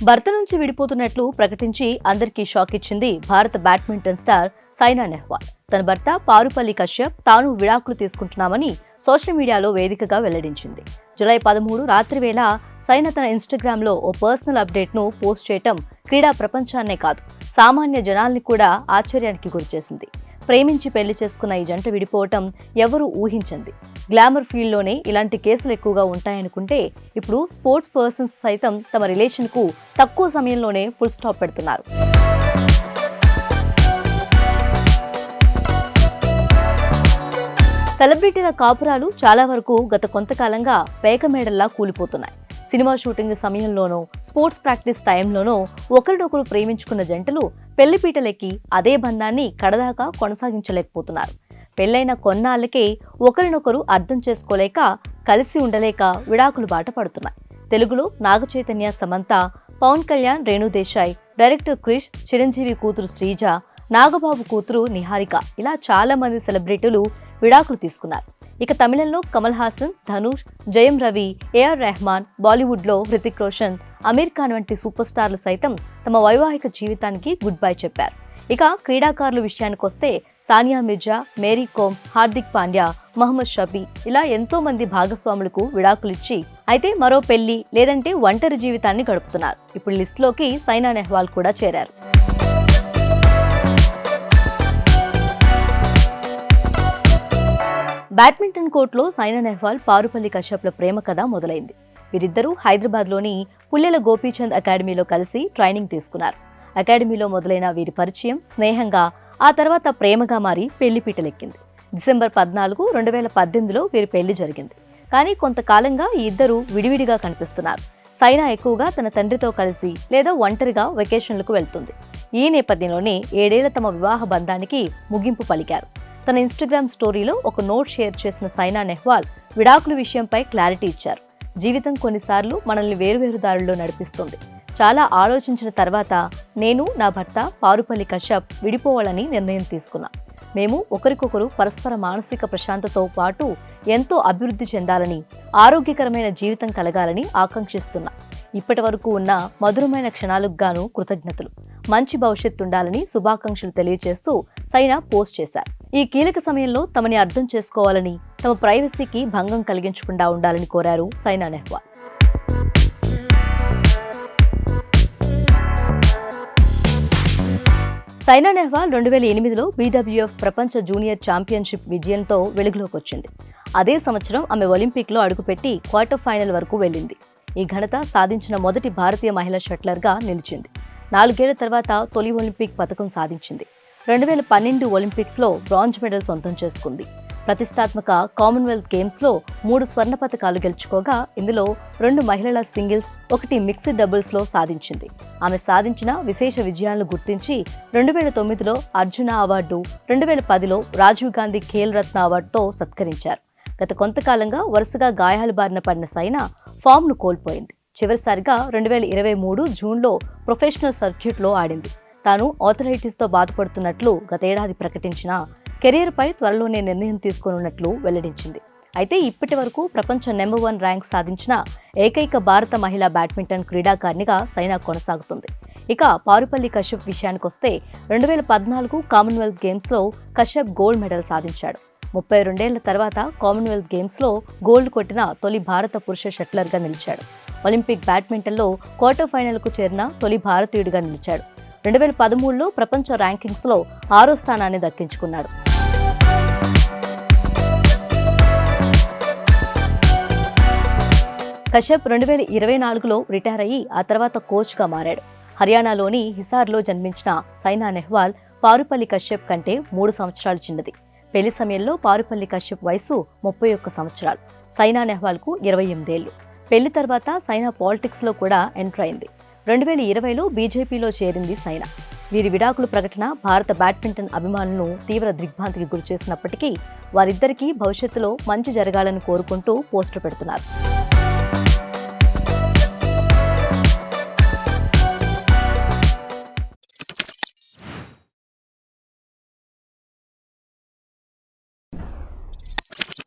భర్త నుంచి విడిపోతున్నట్లు ప్రకటించి అందరికీ షాక్ ఇచ్చింది భారత బ్యాడ్మింటన్ స్టార్ సైనా నెహ్వాల్. తన భర్త పారుపల్లి కశ్యప్ తాను విడాకులు తీసుకుంటున్నామని సోషల్ మీడియాలో వేదికగా వెల్లడించింది. జూలై 13 రాత్రి వేళ సైనా తన ఇన్స్టాగ్రామ్ లో ఓ పర్సనల్ అప్డేట్ ను పోస్ట్ చేయటం క్రీడా ప్రపంచాన్నే కాదు సామాన్య జనాల్ని కూడా ఆశ్చర్యానికి గురిచేసింది. ప్రేమించి పెళ్లి చేసుకున్న ఈ జంట విడిపోవటం ఎవరూ ఊహించింది. గ్లామర్ ఫీల్డ్లోనే ఇలాంటి కేసులు ఎక్కువగా ఉంటాయనుకుంటే ఇప్పుడు స్పోర్ట్స్ పర్సన్స్ సైతం తమ రిలేషన్ కు తక్కువ సమయంలోనే ఫుల్ స్టాప్ పెడుతున్నారు. సెలబ్రిటీల కాపురాలు చాలా వరకు గత కొంతకాలంగా పేకమేడల్లా కూలిపోతున్నాయి. సినిమా షూటింగ్ సమయంలోనో స్పోర్ట్స్ ప్రాక్టీస్ టైంలోనో ఒకరినొకరు ప్రేమించుకున్న జంటలు పెళ్లిపీటలెక్కి అదే బంధాన్ని కడదాకా కొనసాగించలేకపోతున్నారు. పెళ్లైన కొన్నాళ్లకే ఒకరినొకరు అర్థం చేసుకోలేక కలిసి ఉండలేక విడాకులు బాట పడుతున్నాయి. తెలుగులో నాగచైతన్య, సమంత, పవన్ కళ్యాణ్, రేణు దేశాయ్, డైరెక్టర్ క్రిష్, చిరంజీవి కూతురు శ్రీజ, నాగబాబు కూతురు నిహారిక ఇలా చాలా మంది సెలబ్రిటీలు విడాకులు తీసుకున్నారు. ఇక తమిళంలో కమల్ హాసన్, ధనుష్, జయం రవి, ఏఆర్ రెహమాన్, బాలీవుడ్ లో హృతిక్ రోషన్, అమీర్ ఖాన్ వంటి సూపర్ స్టార్లు సైతం తమ వైవాహిక జీవితానికి గుడ్ బై చెప్పారు. ఇక క్రీడాకారుల విషయానికొస్తే సానియా మిర్జా, మేరీ కోమ్, హార్దిక్ పాండ్యా, మహమ్మద్ షఫీ ఇలా ఎంతో మంది భాగస్వాములకు విడాకులిచ్చి అయితే మరో పెళ్లి లేదంటే ఒంటరి జీవితాన్ని గడుపుతున్నారు. ఇప్పుడు లిస్టులోకి సైనా నెహ్వాల్ కూడా చేరారు. బ్యాడ్మింటన్ కోర్టులో సైనా నెహ్వాల్, పారుపల్లి కశ్యప్ల ప్రేమ కథ మొదలైంది. వీరిద్దరూ హైదరాబాద్లోని పుల్లెల గోపీచంద్ అకాడమీలో కలిసి ట్రైనింగ్ తీసుకున్నారు. అకాడమీలో మొదలైన వీరి పరిచయం స్నేహంగా ఆ తర్వాత ప్రేమగా మారి పెళ్లిపీటలెక్కింది. డిసెంబర్ 14, 2018లో వీరి పెళ్లి జరిగింది. కానీ కొంతకాలంగా ఈ ఇద్దరు విడివిడిగా కనిపిస్తున్నారు. సైనా ఎక్కువగా తన తండ్రితో కలిసి లేదా ఒంటరిగా వెకేషన్లకు వెళ్తుంది. ఈ నేపథ్యంలోనే 7 ఏళ్ల తమ వివాహ బంధానికి ముగింపు పలికారు. తన ఇన్స్టాగ్రామ్ స్టోరీలో ఒక నోట్ షేర్ చేసిన సైనా నెహ్వాల్ విడాకుల విషయంపై క్లారిటీ ఇచ్చారు. జీవితం కొన్నిసార్లు మనల్ని వేరువేరు దారుల్లో నడిపిస్తుంది. చాలా ఆలోచించిన తర్వాత నేను, నా భర్త పారుపల్లి కశ్యప్ విడిపోవాలని నిర్ణయం తీసుకున్నాం. మేము ఒకరికొకరు పరస్పర మానసిక ప్రశాంతతో పాటు ఎంతో అభివృద్ధి చెందాలని, ఆరోగ్యకరమైన జీవితం కలగాలని ఆకాంక్షిస్తున్నా. ఇప్పటి వరకు ఉన్న మధురమైన క్షణాలకు గాను కృతజ్ఞతలు. మంచి భవిష్యత్తు ఉండాలని శుభాకాంక్షలు తెలియజేస్తూ సైనా పోస్ట్ చేశారు. ఈ కీలక సమయంలో తమని అర్థం చేసుకోవాలని, తమ ప్రైవసీకి భంగం కలిగించకుండా ఉండాలని కోరారు సైనా నెహ్వాల్. సైనా నెహ్వాల్ 2008లో BWF ప్రపంచ జూనియర్ ఛాంపియన్షిప్ విజయంతో వెలుగులోకి వచ్చింది. అదే సంవత్సరం ఆమె ఒలింపిక్లో అడుగుపెట్టి క్వార్టర్ ఫైనల్ వరకు వెళ్లింది. ఈ ఘనత సాధించిన మొదటి భారతీయ మహిళా షట్లర్గా నిలిచింది. 4 ఏళ్ల తర్వాత తొలి ఒలింపిక్ పతకం సాధించింది. 2012 ఒలింపిక్స్లో బ్రాంజ్ మెడల్ సొంతం చేసుకుంది. ప్రతిష్టాత్మక కామన్వెల్త్ గేమ్స్లో 3 స్వర్ణ పతకాలు గెలుచుకోగా ఇందులో 2 మహిళల సింగిల్స్, 1 మిక్స్డ్ డబుల్స్లో సాధించింది. ఆమె సాధించిన విశేష విజయాలను గుర్తించి 2009లో అర్జున అవార్డు, 2010లో రాజీవ్ గాంధీ ఖేల్ రత్న అవార్డుతో సత్కరించారు. గత కొంతకాలంగా వరుసగా గాయాల బారిన పడిన సైనా ఫామ్ను కోల్పోయింది. చివరిసారిగా 2023 జూన్లో ప్రొఫెషనల్ సర్క్యూట్లో ఆడింది. తాను ఆర్థరైటిస్తో బాధపడుతున్నట్లు గతేడాది ప్రకటించిన కెరీర్పై త్వరలోనే నిర్ణయం తీసుకోనున్నట్లు వెల్లడించింది. అయితే ఇప్పటి వరకు ప్రపంచ నెంబర్ 1 ర్యాంక్ సాధించిన ఏకైక భారత మహిళా బ్యాడ్మింటన్ క్రీడాకారిణిగా సైనా కొనసాగుతుంది. ఇక పారుపల్లి కశ్యప్ విషయానికొస్తే 2014 కామన్వెల్త్ గేమ్స్లో కశ్యప్ గోల్డ్ మెడల్ సాధించాడు. 32 ఏళ్ల తర్వాత కామన్వెల్త్ గేమ్స్లో గోల్డ్ కొట్టిన తొలి భారత పురుష షట్లర్గా నిలిచాడు. ఒలింపిక్ బ్యాడ్మింటన్లో క్వార్టర్ ఫైనల్కు చేరిన తొలి భారతీయుడిగా నిలిచాడు. 2013లో ప్రపంచ ర్యాంకింగ్స్లో 6వ స్థానాన్ని దక్కించుకున్నాడు. కశ్యప్ 2024లో రిటైర్ అయ్యి ఆ తర్వాత కోచ్గా మారాడు. హర్యానాలోని హిసార్లో జన్మించిన సైనా నెహ్వాల్ పారుపల్లి కశ్యప్ కంటే 3 సంవత్సరాలు చిన్నది. పెళ్లి సమయంలో పారుపల్లి కశ్యప్ వయసు 31 సంవత్సరాలు. సైనా నెహ్వాల్కు 28 ఏళ్లు. పెళ్లి తర్వాత సైనా పాలిటిక్స్లో కూడా ఎంటర్ అయింది. 2020లో బీజేపీలో చేరింది సైనా. వీరి విడాకుల ప్రకటన భారత బ్యాడ్మింటన్ అభిమానులను తీవ్ర దిగ్భ్రాంతికి గురిచేసినప్పటికీ వారిద్దరికీ భవిష్యత్తులో మంచి జరగాలని కోరుకుంటూ పోస్టులు పెడుతున్నారు.